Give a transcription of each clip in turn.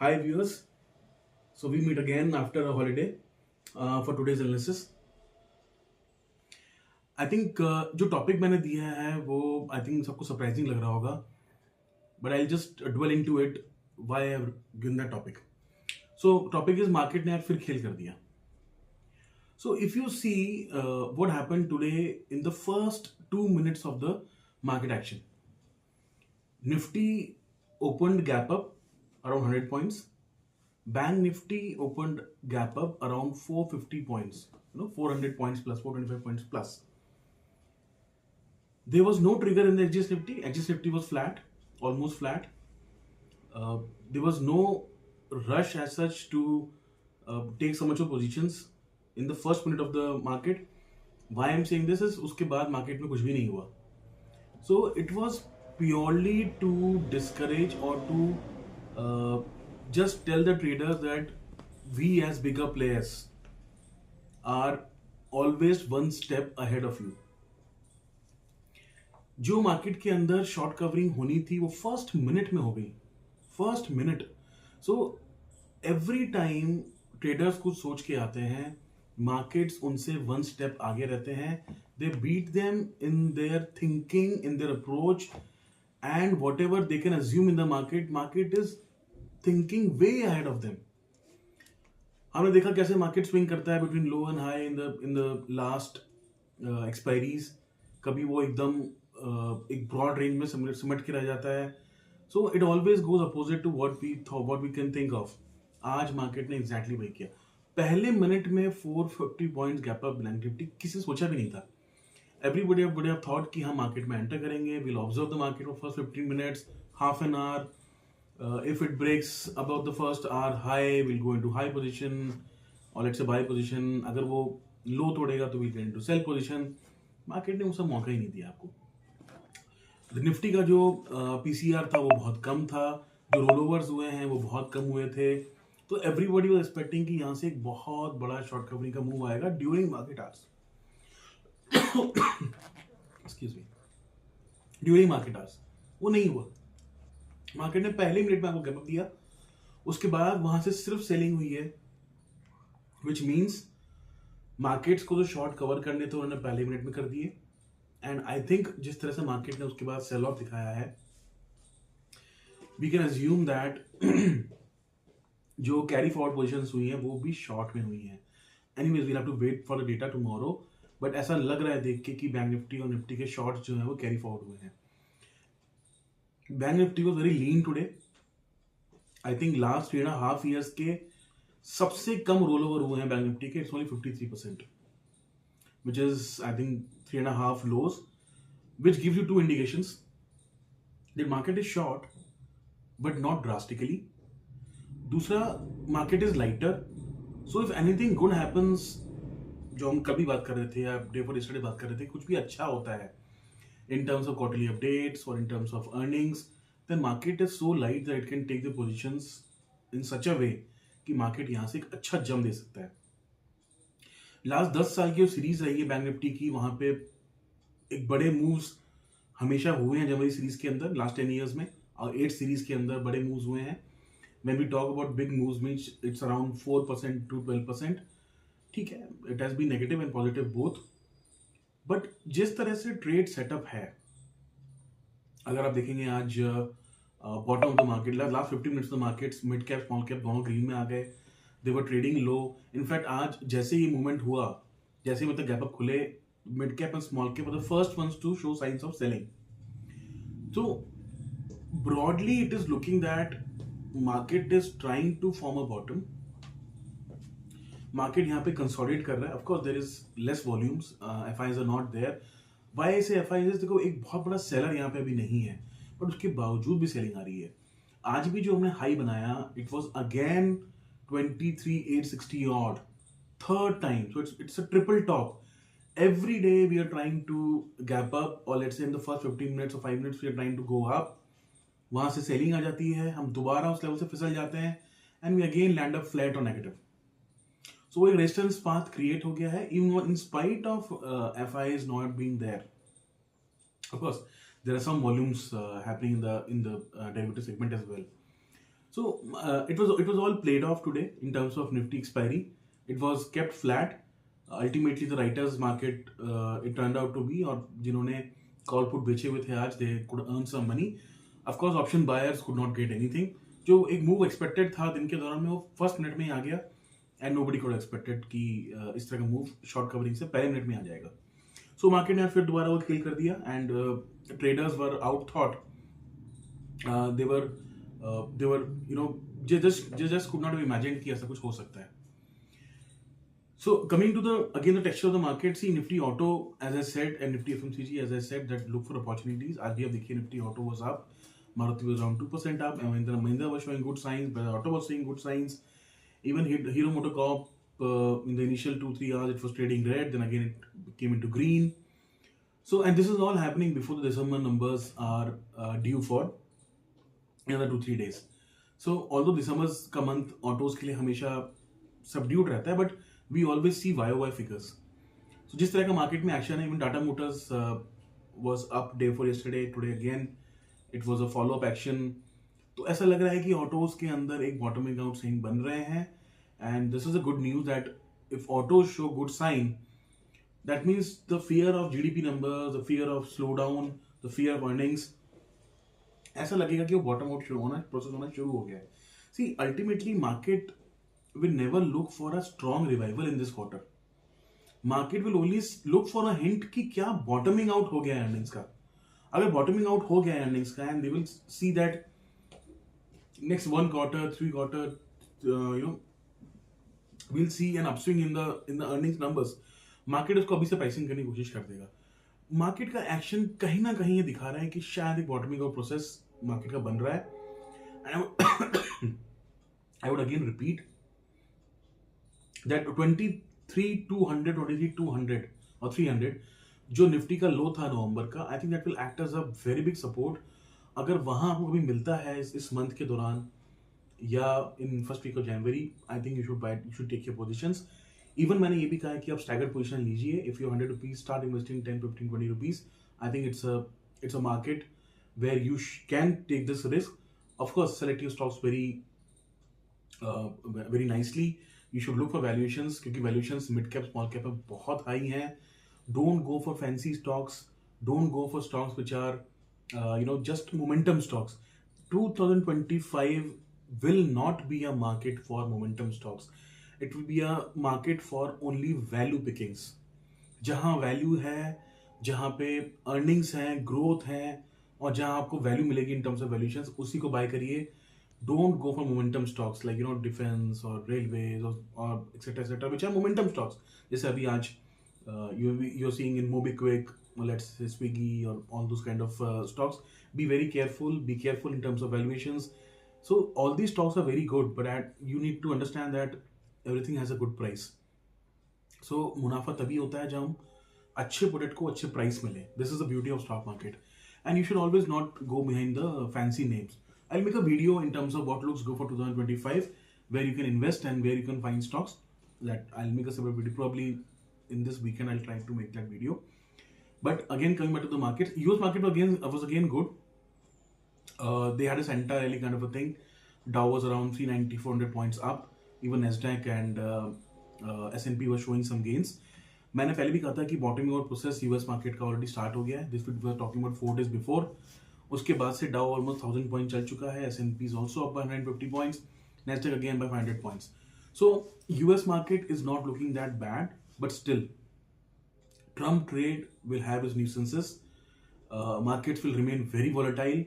Hi viewers, so we meet again after a holiday for today's analysis. I think जो topic मैंने दिया है वो आई थिंक सबको सरप्राइजिंग लग रहा होगा, but I just dwell into it why I have given that topic. So topic is market ने आज फिर खेल कर दिया. So if you see what happened today in the first 2 minutes of the market action, Nifty opened gap up around 100 points. Bank Nifty opened gap up around 450 points, 400 points plus, 425 points plus. There was no trigger in the XGS Nifty. XGS Nifty was flat, almost flat. There was no rush as such to take so much of positions in the first minute of the market. Why I'm saying this is उसके बाद market में कुछ भी नहीं हुआ. So it was purely to discourage or to just tell the traders that we as bigger players are always one step ahead of you. जो market के अंदर शॉर्ट कवरिंग होनी थी वो फर्स्ट मिनट में हो गई. First minute. So every time traders कुछ सोच के आते हैं, मार्केट्स उनसे वन स्टेप आगे रहते हैं. They beat them in their thinking, in their approach, and whatever they can assume in the market is thinking way ahead of them. हमने देखा कैसे मार्केट स्विंग करता है between low and high in the last expiries. कभी वो एकदम एक broad range में सिमट के रह जाता है. So it always goes opposite to what we can think of. आज मार्केट ने एग्जैक्टली वही किया. पहले मिनट में 450 points gap up bank Nifty किसी ने सोचा भी नहीं था. एवरीबडी वुड हैव थॉट कि हम मार्केट में एंटर करेंगे, we'll observe the market for first 15 minutes, half an hour. If it breaks above the first hour high, we'll go into high position or let's say buy position. अगर वो लो तोड़ेगा तो we'll get into sell position. Market ने उसका मौका ही नहीं दिया आपको. Nifty का जो पीसीआर था वो बहुत कम था, जो रोल ओवर्स हुए हैं वो बहुत कम हुए थे. तो एवरीबॉडी वाज एक्सपेक्टिंग कि यहाँ से एक बहुत बड़ा शॉर्ट कवरिंग का मूव आएगा during market hours. Excuse me, during market hours. वो नहीं हुआ. मार्केट ने पहले मिनट में आपको गैप अप दिया, उसके बाद वहां से सिर्फ सेलिंग हुई है, विच मीन्स मार्केट्स को जो शॉर्ट कवर करने थे उन्होंने पहले मिनट में कर दिए. एंड आई थिंक जिस तरह से मार्केट ने उसके बाद सेल ऑफ दिखाया है, वी कैन अज्यूम दैट जो कैरी फॉरवर्ड पोजीशंस हुई हैं वो भी शॉर्ट में हुई हैं. Anyways we'll have to wait for the data tomorrow, but ऐसा लग रहा है देख के कि बैंक निफ्टी और निफ्टी के शॉर्ट्स जो है वो कैरी फॉरवर्ड हुए हैं. Bank Nifty was very lean today. I think last 3.5 years के सबसे कम रोल ओवर हुए हैं बैंक निफ्टी के. It's only 53%, which is I think 3.5 lows, which gives you two indications. The market is short, but not drastically. दूसरा, market is lighter. So if anything good happens, जो हम कभी बात कर रहे थे या डे फॉर यस्टरडे बात कर रहे थे, कुछ भी अच्छा होता है in terms of quarterly updates or in terms of earnings, then market is so light that it can take the positions in such a way कि market यहाँ से एक अच्छा जंप दे सकता है. लास्ट 10 साल की जो सीरीज रही है बैंक निफ्टी की, वहां पे एक बड़े मूव्स हमेशा हुए हैं जनवरी सीरीज के अंदर लास्ट 10 years में, और 8 सीरीज के अंदर बड़े मूव्स हुए हैं. When we talk about big moves means it's around 4% to 12%. ठीक है, it has been negative and positive both. But जिस तरह से ट्रेड सेटअप है, अगर आप देखेंगे आज bottom of the market, last 50 minutes the markets mid cap small cap दोनों ग्रीन में आ गए. दे वर ट्रेडिंग लो. इनफैक्ट आज जैसे ही मूवमेंट हुआ, जैसे मतलब गैप अप खुले, mid cap and small cap were the first ones to show signs of selling. So broadly it is looking that market is trying to form a bottom. Market यहाँ पे consolidate कर रहा है. Of course there is less volumes, FIs are not there. Why ऐसे FIs? देखो, एक बहुत बड़ा सेलर यहाँ पे अभी नहीं है, बट उसके बावजूद भी सेलिंग आ रही है. आज भी जो हमने हाई बनाया, it was again 23,860 odd, third time. So it's a triple top. Every day we are trying to gap up, or let's say in the first 15 minutes or 5 minutes we are trying to go up. वहां से selling आ जाती है, हम दोबारा उस level से फिसल जाते हैं, and we again land up flat और नेगेटिव. सो एक रेजिस्टेंस पाथ क्रिएट हो गया है, even in spite of FIs not being there. Of course there are some volumes happening in the derivative segment as well. So it was all played off today in terms of Nifty expiry. It was kept flat. Ultimately the writers market it turned out to be, और जिन्होंने call put बेचे हुए थे आज, they could earn some money. Of course option buyers could not get anything. जो एक move expected था दिन के दौरान में वो फर्स्ट मिनट में ही आ गया, एंड नोबडी कुड एक्सपेक्टेड कि इस तरह का मूव शॉर्ट कवरिंग से पहले मिनट में आ जाएगा. सो मार्केट ने फिर दोबारा वो किल कर दिया, and traders were out thought. they were just could not have imagined कि ऐसा कुछ हो सकता है. So coming to the texture of the market, see Nifty Auto, as I said, and Nifty FMCG, as I said, that look for opportunities. आज भी आप देखिए Nifty Auto was up, Maruti was around 2% up, and Mahindra was showing good signs, but Auto was showing good signs. Even Hero MotoCorp, in the initial 2-3 hours, it was trading red, then again it came into green. So, and this is all happening before the December numbers are due for another 2-3 days. So, although December's का month autos के लिए हमेशा subdued रहता है, but we always see YOY figures. So, जिस तरह का market में action है, even Tata Motors was up day for yesterday, today again it was a follow-up action. तो ऐसा लग रहा है कि ऑटोज के अंदर एक बॉटमिंग आउट साइन बन रहे हैं, and this is a good news that if autos show good sign, that means the fear of GDP numbers, the fear of slow down, the fear of earnings, ऐसा लगेगा कि वो bottom out शुरू होना, process होना शुरू हो गया है. See ultimately market will never look for a strong revival in this quarter. Market will only look for a hint कि क्या बॉटमिंग आउट हो गया है अर्निंग्स का. अगर बॉटमिंग आउट हो गया है अर्निंग्स का, and they will see that next 1 quarter, 3 quarter, we'll see an upswing in the earnings numbers. Market उसको अभी से प्राइसिंग करने की कोशिश कर देगा. मार्केट का एक्शन कहीं ना कहीं ये दिखा रहा है कि शायद एक बॉटमिंग आउट प्रोसेस मार्केट का बन रहा है. I would again repeat that 23,200, 23,200 और 300 जो निफ्टी का लो था नवंबर का, I think that will act as a very big support. अगर वहां आपको कभी मिलता है इस मंथ के दौरान या in first week of January, I think you should take your positions. Even मैंने ये भी कहा है कि आप स्टैगर्ड पोजीशन लीजिए. If you 100 rupees start investing 10, 15, 20 rupees, I think it's a market where you can take this risk. Of course select your stocks very nicely. You should look for valuations, क्योंकि valuations mid cap small cap में बहुत high हैं. Don't go for fancy stocks, don't go for stocks which are just momentum stocks. 2025 will not be a market for momentum stocks. It will be a market for only value pickings. जहां value है, जहां पे earnings हैं, growth है, और जहां आपको value मिलेगी इन टर्म्स ऑफ वैल्यूएशंस, उसी को बाय करिए. Don't go for momentum stocks like defence और रेलवेज और etcetera etcetera which are momentum stocks. जैसे अभी आज you are seeing in MobiKwik, let's say Swiggy or all those kind of stocks. Be very careful, be careful in terms of valuations. So all these stocks are very good, but you need to understand that everything has a good price. So मुनाफा तभी होता है जब हम अच्छे product को अच्छे price मिले. This is the beauty of stock market, and you should always not go behind the fancy names. I'll make a video in terms of what looks good for 2025, where you can invest and where you can find stocks. That I'll make a separate video probably in this weekend. I'll try to make that video. But again, coming back to the market, US market was again good. They had a Santa rally kind of a thing. Dow was around 390, 400 points up. Even Nasdaq and S&P was showing some gains. मैंने पहले भी कहा था कि bottoming out process US market का already start हो गया है. This we were talking about 4 days before. उसके बाद से डाउ ऑलमोस्ट 1000 पॉइंट चल चुका है. S&P is also up by 150 points. Nasdaq again by 500 points. So US market is not looking that bad, but still Trump trade will have its nuisances. Markets will remain very volatile.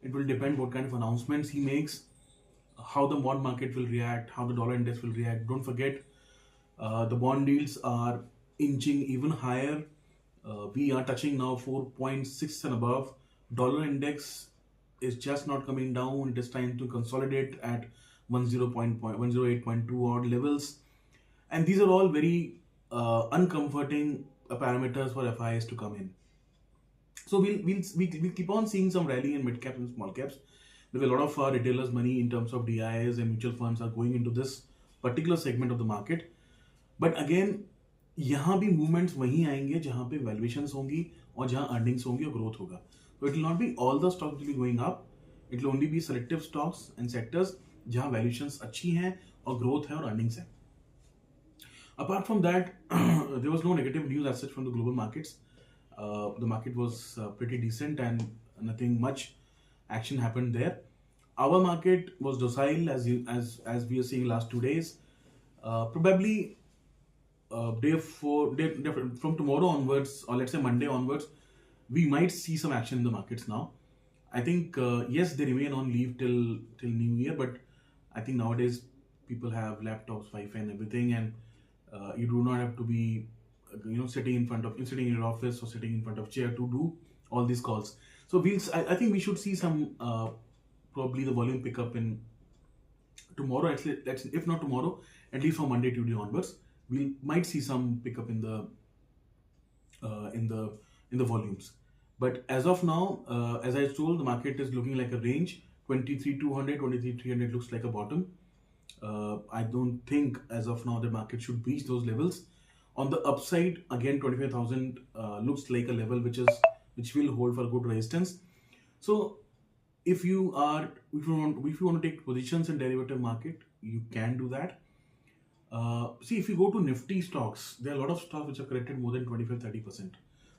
It will depend what kind of announcements he makes, how the bond market will react, how the dollar index will react. Don't forget, the bond yields are inching even higher. We are touching now 4.6 and above. Dollar index is just not coming down. It is trying to consolidate at 108.2 odd levels. And these are all very uncomforting parameters for FIs to come in. So we'll keep on seeing some rally in mid caps and small caps. There are a lot of retailers' money in terms of DIs and mutual funds are going into this particular segment of the market. But again, यहाँ भी movements वहीं आएंगे जहाँ पे valuations होंगी और जहाँ earnings होंगी और growth होगा. So it will not be all the stocks will be going up. It will only be selective stocks and sectors. जहां वैल्यूएशंस अच्छी हैं और ग्रोथ है और अर्निंग्स है. Apart from that, there was no negative news as such from the global markets. The market was pretty decent and nothing much action happened there. Our market was docile as we are seeing last 2 days. Probably from tomorrow onwards, or let's say Monday onwards, we might see some action in the markets now. I think yes, they remain on leave till New Year, but I think nowadays people have laptops, Wi-Fi, and everything, and you do not have to be sitting in your office or sitting in front of chair to do all these calls. So I think we should see some probably the volume pick up in tomorrow. Actually, if not tomorrow, at least from Monday, Tuesday onwards, we might see some pickup in the uh, in the in the volumes. But as of now, as I told, the market is looking like a range. 23,200, 23,300 looks like a bottom. I don't think as of now the market should breach those levels. On the upside, again 25,000 looks like a level which will hold for good resistance. So if you want to take positions in derivative market, you can do that. See, if you go to Nifty stocks, there are a lot of stocks which have corrected more than 25-30%.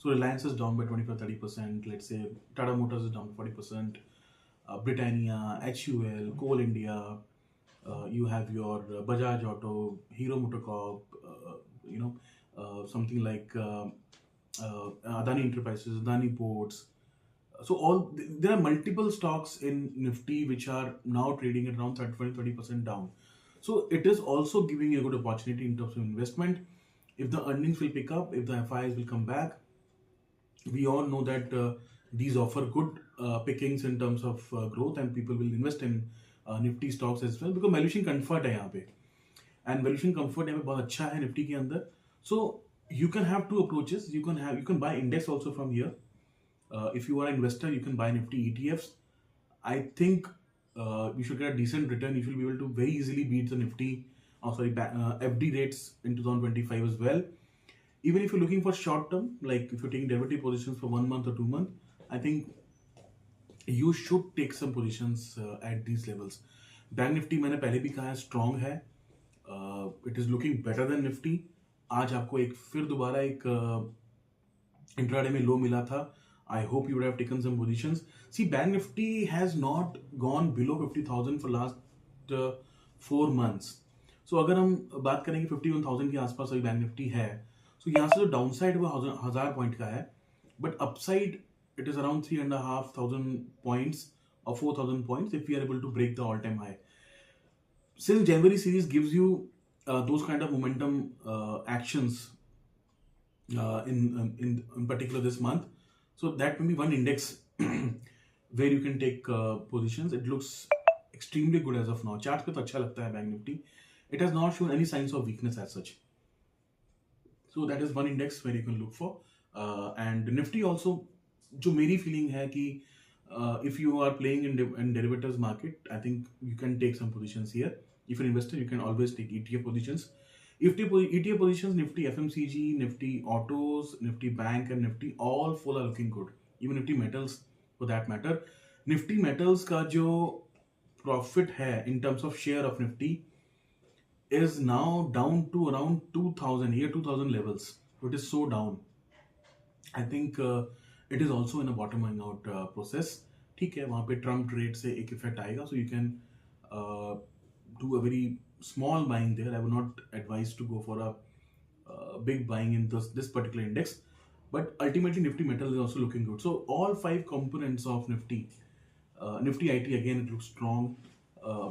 So Reliance is down by 25-30%. Let's say Tata Motors is down by 40%. Britannia, HUL, Coal India. You have your Bajaj Auto, Hero MotoCorp. Something like Adani Enterprises, Adani Ports. So there are multiple stocks in Nifty which are now trading at around 30% down. So it is also giving you a good opportunity in terms of investment. If the earnings will pick up, if the FIs will come back, we all know that these offer good pickings in terms of growth, and people will invest in Nifty stocks as well, because valuation comfort है यहाँ पे, and valuation comfort यहाँ पे बहुत अच्छा है Nifty के अंदर. So you can have two approaches. You can buy index also from here. If you are an investor, you can buy Nifty ETFs. I think you should get a decent return. You should be able to very easily beat the Nifty, FD rates in 2025 as well. Even if you're looking for short term, like if you're taking derivative positions for 1 month or 2 months, I think you should take some positions at these levels. Bank Nifty मैंने पहले भी कहा है strong है. It is looking better than Nifty. आज आपको फिर दोबारा एक इंट्राडे में लो मिला था. I hope you would have taken some positions. See, Bank Nifty has not gone below 50,000 for last 4 months. So अगर हम बात करेंगे 51,000 के आसपास अभी Bank Nifty है, so यहाँ से जो डाउनसाइड वो 1000 पॉइंट का है, but upside it is around 3,500 points or 4,000 points if we are able to break the all-time high. Since January series gives you those kind of momentum actions in particular this month, so that may be one index where you can take positions. It looks extremely good as of now. Charts पे तो अच्छा लगता है Bank Nifty. It has not shown any signs of weakness as such. So that is one index where you can look for. And Nifty also, जो मेरी feeling है कि if you are playing in derivatives market, I think you can take some positions here. If you're an investor, you can always take ETF positions. ETF positions, Nifty FMCG, Nifty Autos, Nifty Bank and Nifty all full are looking good. Even Nifty Metals for that matter. Nifty Metals का जो profit है in terms of share of Nifty is now down to around 2000 levels. So it is so down. I think it is also in a bottoming out process. ठीक है, वहाँ पे Trump rate से एक effect आएगा, so you can do a very small buying there. I would not advise to go for a big buying in this particular index, but ultimately Nifty Metal is also looking good. So all 5 components of Nifty IT again, it looks strong,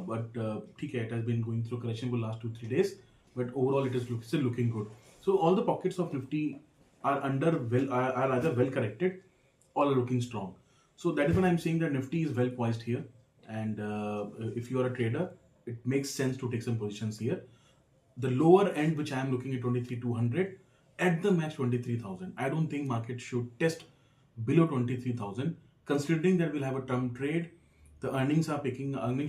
but ठीक है, it has been going through correction for last 2-3 days, but overall it is still looking good. So all the pockets of Nifty are either well corrected or are looking strong. So that is when I'm saying that Nifty is well poised here, and if you are a trader, it makes sense to take some positions here. The lower end, which I am looking at 23,200, at the max 23,000. I don't think market should test below 23,000. Considering that we'll have a term trade, the earnings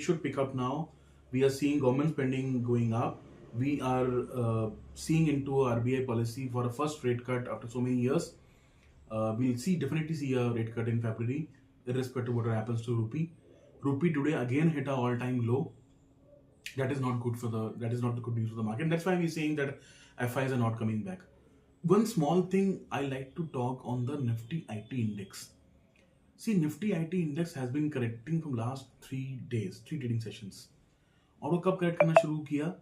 should pick up now. We are seeing government spending going up. We are seeing into a RBI policy for a first rate cut after so many years. We'll definitely see a rate cut in February, irrespective of what happens to rupee. Rupee today again hit an all-time low. That is not the good news for the market. And that's why we're saying that FIs are not coming back. One small thing I like to talk on the Nifty IT index. See, Nifty IT index has been correcting from last 3 days, 3 trading sessions. और वो कब correct करना शुरू किया?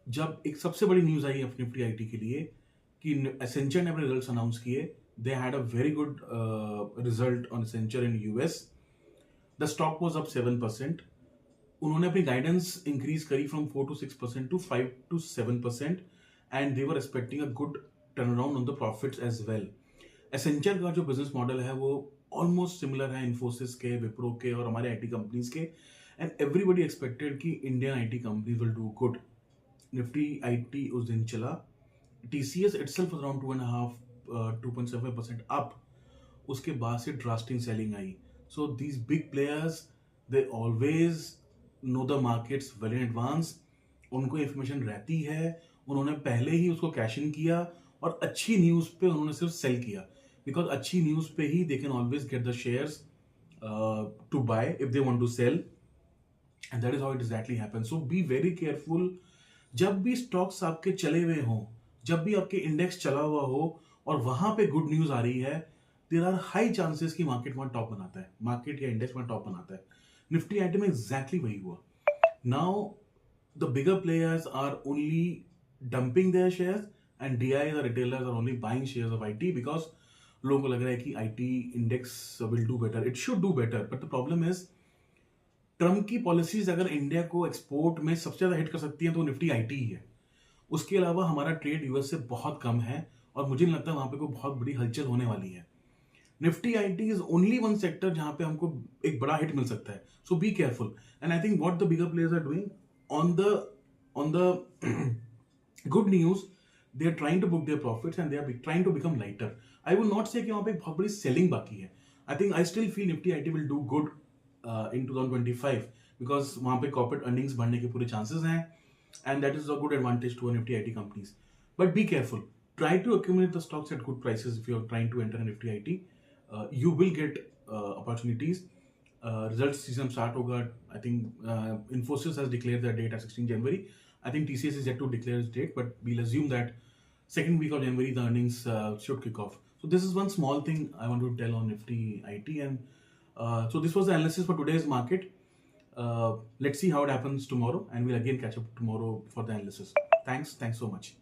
जब एक सबसे बड़ी न्यूज आई निफ्टी आईटी के लिए कि एसेंचर ने अपने रिजल्ट्स अनाउंस किए. They had a very good result on Accenture in US. The stock was up 7%. उन्होंने अपनी गाइडेंस इंक्रीज करी from 4 to 6% to 5 to 7%, and they were expecting a good turnaround on the profits as well. Accenture का जो business model है वो almost similar है इन्फोसिस के, विप्रो के और हमारे आईटी कंपनीज के. एंड एवरीबडी एक्सपेक्टेड कि Indian IT companies will do good. Nifty IT उस दिन चला. TCS itself around 2.5-2.7% up. उसके बाद से drastic selling I. So these big players, they always know the markets well in advance. उनको information रहती है. उन्होंने पहले ही उसको कैश इन किया और अच्छी न्यूज पे उन्होंने सिर्फ सेल किया. बिकॉज अच्छी न्यूज पे ही they can always get the shares to buy if they want to sell. And that is how it exactly happens. So be very careful. जब भी स्टॉक्स आपके चले हुए हों, जब भी आपके इंडेक्स चला हुआ हो और वहां पे गुड न्यूज आ रही है, देयर आर हाई चांसेस कि मार्केट वहां टॉप बनाता है, मार्केट या इंडेक्स वहां टॉप बनाता है. निफ्टी आईटी में एग्जैक्टली वही हुआ. Now the bigger players are only dumping their shares and DIIs और retailers are only buying shares of IT because लोगों को लग रहा है कि IT index will do better. It should do better, but the problem is Trump की policies अगर India को एक्सपोर्ट में सबसे ज्यादा हिट कर सकती है तो निफ्टी आईटी ही है. उसके अलावा हमारा ट्रेड यूएस से बहुत कम है और मुझे नहीं लगता वहां पे कोई बहुत बड़ी हलचल होने वाली है. Nifty IT is only one sector जहां पे हमको एक बड़ा हिट मिल सकता है. So be careful. And I think what the bigger players are doing on the good news, they are trying to book their profits and they are trying to become lighter. I will not say कि वहां पे बहुत बड़ी selling बाकी है. I think I still feel Nifty IT will do good in 2025 because वहां पे corporate earnings बढ़ने के पूरे chances हैं, and that is a good advantage to Nifty IT companies. But be careful. Try to accumulate the stocks at good prices if you're trying to enter Nifty IT. You will get opportunities. Results season start होगा. I think Infosys has declared their date at 16 January. I think TCS is yet to declare its date, but we'll assume that second week of January the earnings should kick off. So this is one small thing I want to tell on Nifty IT. And so this was the analysis for today's market. Let's see how it happens tomorrow, and we'll again catch up tomorrow for the analysis. Thanks so much.